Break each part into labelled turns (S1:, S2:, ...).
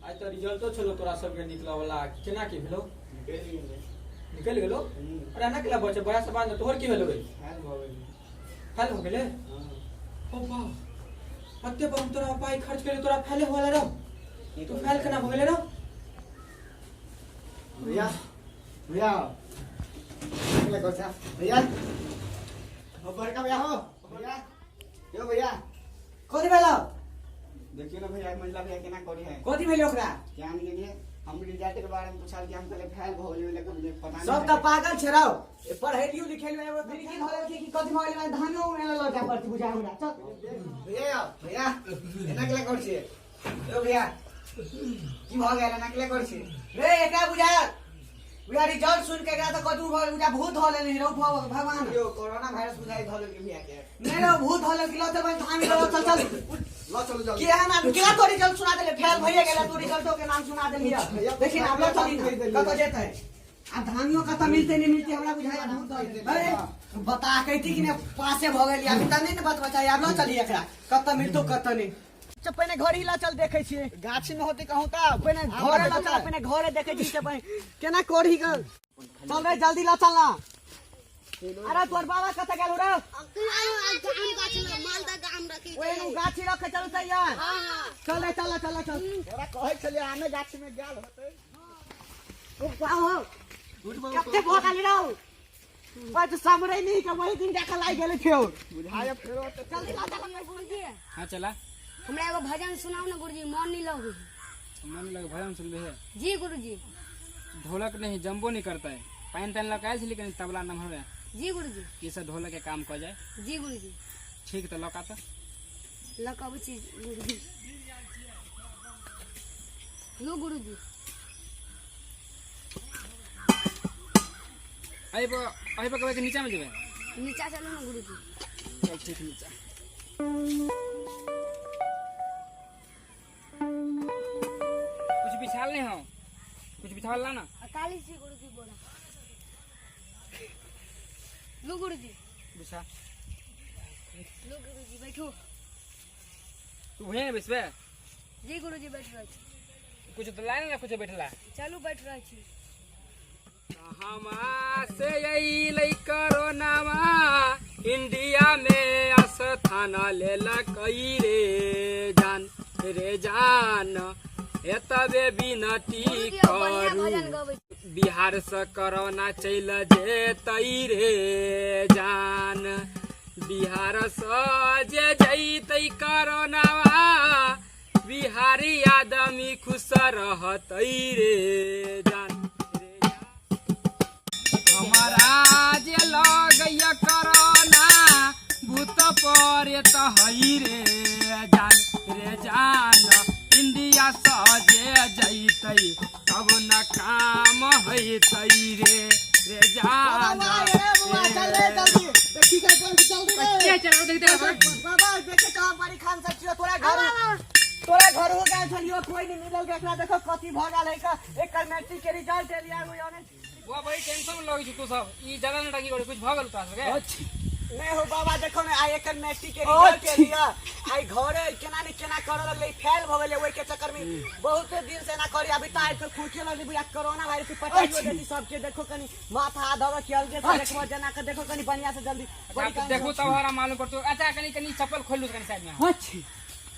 S1: आज तो रिजल्ट तो चलो तोरा सब के निकला वाला केना की भेलो निकल गेलो अरे ना केला बच्चा बड़ा से बांध तोहर की भेलो गई फेल हो गेले ओ वाह अत्ते बम तोरा पाई खर्च करे तोरा फेल होला रो तू फेल केना हो गेले रो
S2: भैया भैया निकले कोचा भैया हो बड़का भैया हो भैया यो भैया
S3: कोथि भेलो
S2: देखियो ना भैया मंडला भैया केना करी है
S3: कोथि भेलो ओकरा
S2: ज्ञान के लिए हम रिजल्ट के बारे में पूछल कि हम पहले फेल हो गेल लेकिन मुझे पता नहीं
S3: सब त पागल छ रौ पढ़ेलियो लिखेलियो एगो बिरकी होले कि कथि भइल में धानो में लटा पड़ती बुझा हमरा चल
S2: भैया भैया एना केला कर छी यो भैया की भ गेल एना केला कर छी
S3: रे एकरा बुझा बुझा रिजल्ट सुन के गया त कदू भइल बुझा भूत होले नहीं रौ भगवान
S2: यो कोरोना वायरस बुझाई धल के भैया के
S3: नहीं रौ भूत होले कि ल चल धामी लो चल चल
S2: लो चलो जल्दी
S3: के ना केला तो रिजल्ट सुना देले फेल भइए गेला तू रिजल्टो के नाम सुना देली देखिन आप लोग चली ना कतो जेतै आ धामियों कत मिलते नहीं मिलते हमरा बुझाया भूत होले अरे बता कहती कि ने पासे भ गेली अभी त नहीं न बात बचाई आप लोग चली एकरा कत मिलतो कत नहीं चल पहले घर ही ला चल देखे छिए
S2: गाछी में होते कहूं ता
S3: पहले घरे ला चल पहले घरे देखे छी से पहले केना कोढ़ी कर चल रे जल्दी ला चल ना अरे तोर बाबा कत गेल रे ओए नु गाछी रखे चल तैयार चल रे चल चल चल
S2: तोरा कहै छले आने गाछी में गेल होते
S3: ओ पाओ कते भोकाली रहो ओए तो सामरे नहीं के वही दिन देखा लाई गेले फेर
S2: बुझाया फेरो तो
S3: जल्दी ला चल
S4: गुरुजी
S1: हां चला
S4: हमरा एगो भजन सुनाओ ना गुरुजी मन नहीं लगो
S1: मन लगे भजन सुन ले है
S4: जी गुरुजी
S1: ढोलक नहीं जंबो नहीं करता है पाइन तन लगाए छी लेकिन तबला न भरे
S4: जी गुरुजी
S1: ये सब ढोलक के काम कर जाए
S4: जी गुरुजी
S1: ठीक तो लौका तो
S4: लकाबू छी गुरुजी लो गुरुजी
S1: आई पर कबे के नीचा में जेबे
S4: नीचा चलो ना गुरुजी
S1: चल ठीक नीचा कुछ बिछाल नहीं हो कुछ बिछाल ला ना
S4: अकाली सी गुरुजी बोला लो गुरुजी
S1: बिछा
S4: लो गुरुजी बैठो
S1: तू वहीं में बैठबे
S4: जी गुरुजी बैठ रहे छी
S1: कुछ तो लाइन ना कुछ बैठला
S4: चलू बैठ रहे छी
S1: हमा से यही लई कोरोना इंडिया में स्थान लेला कई रे जान एतबे बिनती करू बिहार से कोरोना चल जेतई रे जान बिहार से जे जैतई कोरोना बिहारी आदमी खुश रहतई रे जान हमारा जे लगैया कोरोना भूत पर हई रे जान इंडिया सजे जैतई तब न काम हैतई रे जान
S3: देखी के जल्दी
S1: चलो देखते
S3: बाबा देखे कहां पारी खान सचियो तोरा घर हो गया छलियो कोई नहीं मिलल देखला देखो कथि भ गेल है का एकर मैट्रिक के रिजल्ट एलिया ओने
S1: वो भाई टेंशन लगी छी तू सब ई ज्यादा न टाकी कुछ भ गेल तास रे
S3: नहीं हो बाबा देखो ना आई एकर मैट्रिक के रिजल्ट एलिया आई घरे केना नहीं केना कर लगले फेल भ गेले ओइ के चक्कर में बहुत दिन से ना करी अभी त आई तो खुचे लगली बुया कोरोना वायरस के पता ही देती सबके देखो कनी माथा धर के अलगे से देखो जना के देखो कनी बढ़िया से जल्दी
S1: देखो तोहरा मालूम पड़तो अच्छा कनी चप्पल खोल लू कनी साइड में
S3: अच्छी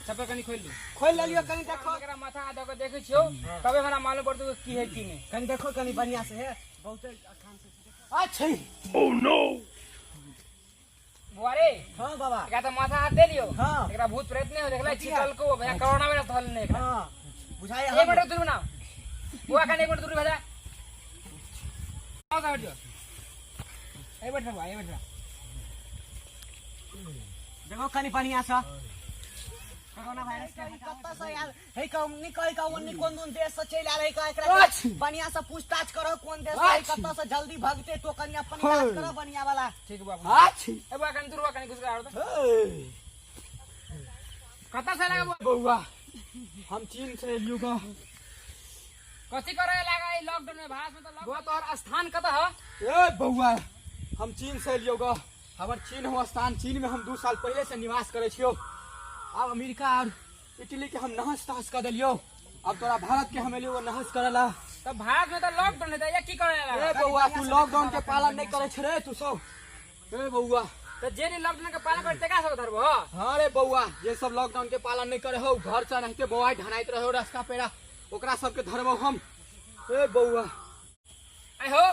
S1: चप्पल कनी खोल लू
S3: खोल लियो कनी देखो
S1: एकरा माथा द के देखै छियो तबे हमरा मालूम पड़तो की है की नहीं
S3: कनी देखो कनी बढ़िया से है बहुत आसान से अच्छी
S1: ओह नो बुआरे
S3: हां बाबा
S1: एकरा त माथा हाथ दे लियो
S3: हां
S1: एकरा भूत प्रेत नहीं हो देखला चिकल को भैया कोरोना वायरस धल नहीं एकरा
S3: हां बुझाए
S1: एक मिनट दूर बनाओ बुआ कने एक मिनट दूर भजा आओ बैठ जाओ ए बैठ भाई बैठ
S3: देखो कनी बढ़िया सा कोरोना वायरस के कत्ता से यार हे कौन निकल का ओनी कोन दून देश से चल आ रही का एकरा बढ़िया से पूछताछ करो कौन देश से कत्ता से जल्दी भागते तो कनी अपन इलाज करो बढ़िया वाला
S1: ठीक बाबू
S3: अच्छी
S1: ए बुआ कने दूर कने घुस आओ तो कत्ता से लगा
S2: बउआ हम चीन से एलियो का
S1: कथि करे लगा ई लॉकडाउन में भास में तो लॉक वो तोहर स्थान कत ह
S2: ए बउआ हम चीन से एलियो का हमर चीन हो स्थान चीन में हम 2 साल पहले से निवास करे छियो अब अमेरिका और इटली के हम नहस तहस कर दिलियो
S1: अब तोरा भारत के हमें वो नहस करेला।
S5: तो भारत में तो लॉकडाउन है, ये की करेला?
S1: ए बउआ तू लॉकडाउन के पालन नहीं करे छे रे तू सब। ए बउआ
S5: तो जे नहीं लॉकडाउन के पालन करते का सब धरबो?
S1: हाँ रे बउआ ये सब लॉकडाउन के पालन नहीं करे हो, घर से नहीं बउआ ढनाइत रहे हो रास्ता पेड़ा, ओकरा सबके धरबो हम। ए बउआ
S5: आई हो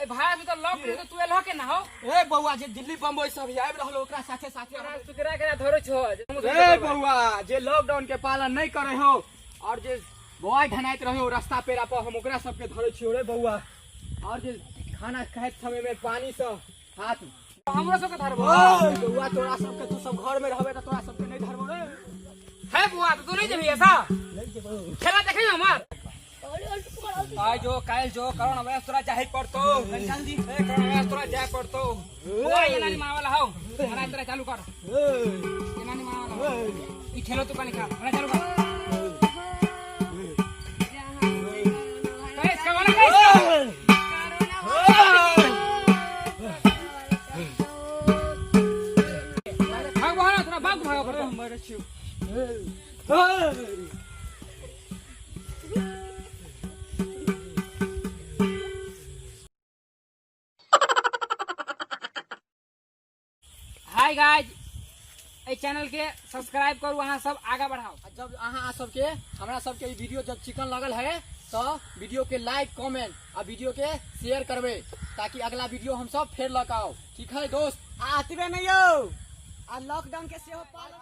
S5: ए भारत में तो लॉकडाउन, तो तू एलहो के ना हो?
S1: ए बउआ जे दिल्ली बम्बई सब आबि रहलो ओकरा साथे साथे
S5: तोरा सुकरा के धरो छो।
S1: ए बउआ जे लॉकडाउन के पालन नहीं करे हो और जे बउआ ढनाइत रहे हो रास्ता पेड़ा पर, हम ओकरा सबके धरे छियो रे बउआ। और जे खाना खाए समय में पानी से हाथ
S5: हमरो सब के धरबो?
S1: बउआ तोरा सबके तू सब घर में रहबे त तोरा सबके नहीं धरबो रे।
S5: है बुआ तो तू नहीं जेबी ऐसा? खेला देखै हमार। आज जो काल जो कोरोना वायरस तोरा जाहि पड़तो, जल्दी ए कोरोना वायरस तोरा जाय पड़तो। बुआ ये नानी मावाला हो, खाना तेरा चालू कर। ये नानी मावाला ई खेलो तू पानी खा, खाना चालू कर। कैस कवाला कैस भाग भाग तोरा भाग भाग पड़तो।
S1: मरे छियो।
S5: हाय गाइस ए चैनल के सब्सक्राइब करू, अहाँ सब आगे बढ़ाओ।
S1: जब अहाँ सबके हमरा सबके ई वीडियो जब चिकन लगल है तो वीडियो के लाइक कमेंट और वीडियो के शेयर करबे ताकि अगला वीडियो हम सब फेर लक आओ। ठीक है दोस्त?
S3: आतबे नहीं हो आ लॉकडाउन के सेहो पालन